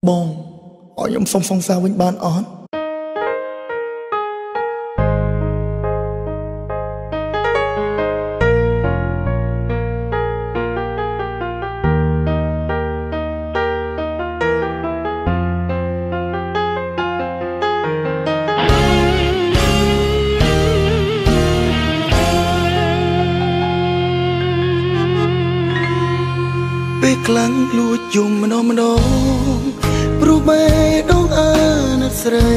បងឲ្យខ្ញុំសុំសង្សារវិញបានអត់ពេលខ្លាំងលួចយំម្ដងព្រោះបែដងអាណិតស្រី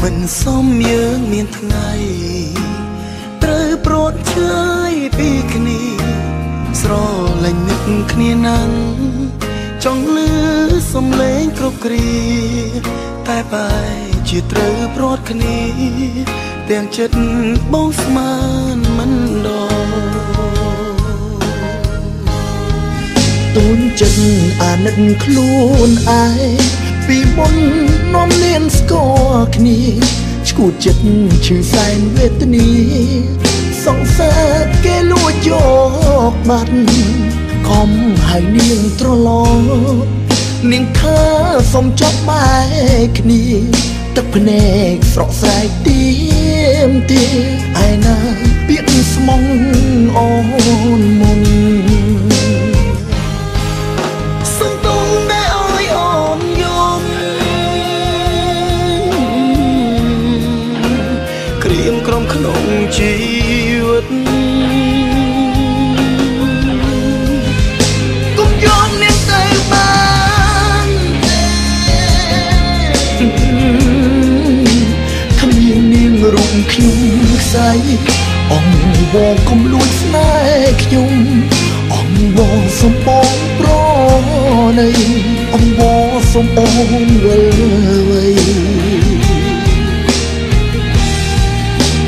មិនសមយើងមានថ្ងៃត្រូវប្រត់ឆ្ងាយពីគ្នាស្រលាញ់នឹកគ្នាណាស់ចង់លឺសំឡេងគ្រប់គ្រាតែបែជាត្រូវប្រត់គ្នាទាំងចិត្តបងស្មានមិនដល់ទូនចិត្តអាណិតខ្លួនឯងពីមុននាំលៀនស្គាល់គ្នាឈួតចិត្តឈឺសែនវេទនាសង្សារគេលួចយកបាត់ខំហើយនាងត្រឡប់នាងថាសុំចប់បែកគ្នាទឹកភ្នែកស្រក់ស្រែកទៀមទាឯណាពាក្យស្មងអូនមុនក្រុមក្នុងជីវិតគុំយកនាងទៅបានគ្មាននាងរូបខ្ញុំខ្សែអងវងគុំលួចស្នេហ៍ខ្ញុំអងវងសំបងប្រណីអងវងសំអូនវិលវៃ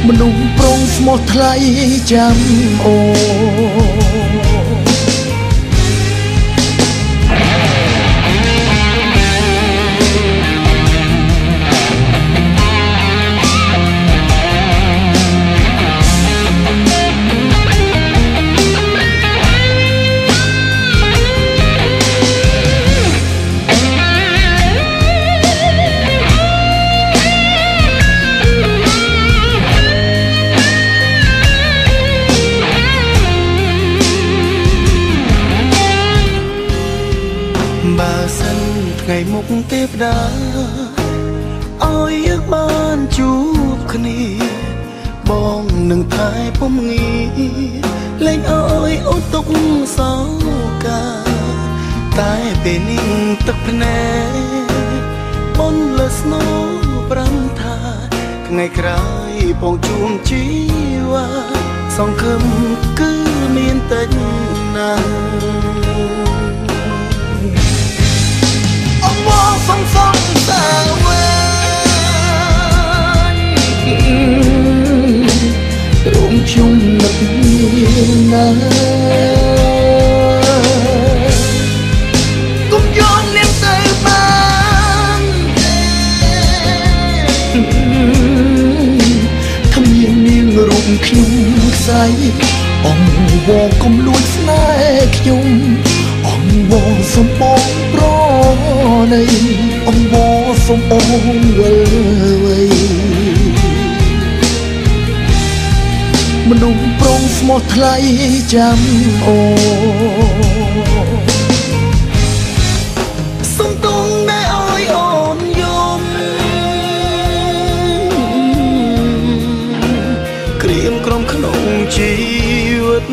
មនុស្សប្រុងស្មោះថ្លៃចាំអូបើសិនថ្ងៃមុខទេវតាឲ្យយើងបានជួបគ្នាបងនឹងថែពុំងាលែងឲ្យអូនទុកសោកាតែពេលនេះទឹកភ្នែកបុនលើស្នូប្រាំថាថ្ងៃក្រោយបងជួបជីវ៉ាសង្ឃឹមគឺមានតែណាសងសងសាវិញរួមខ្ញុំនឹកណាគុំយកនាងទៅបានគ្មាននាងរូបខ្ញុំខ្សែអងវងគុំលួចស្នេហ៍ខ្ញុំអងវងសំបងប្រណីអងវងសំអូនវិលវៃមនុស្សប្រុងស្មោះថ្លៃចាំអូសុំទងដែលឲ្យអូនយំក្រៀមក្រុមក្នុងជីវិត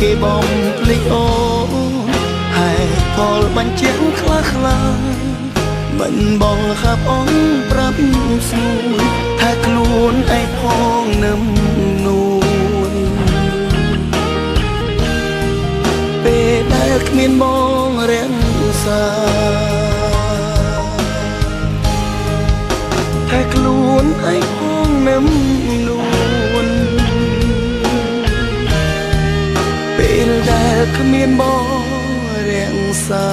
គេបំភ្លេចអូនហើយផលបញ្ជាក់ខ្លះមិនបងខាប់អូនប្រាប់ស្រួលថាខ្លួនឯងផងនឹមនួនពេលដែលគ្មានបងរាំងសាថាខ្លួនឯងផងនឹមនួនពេលដែលគ្មានបងរាំងសា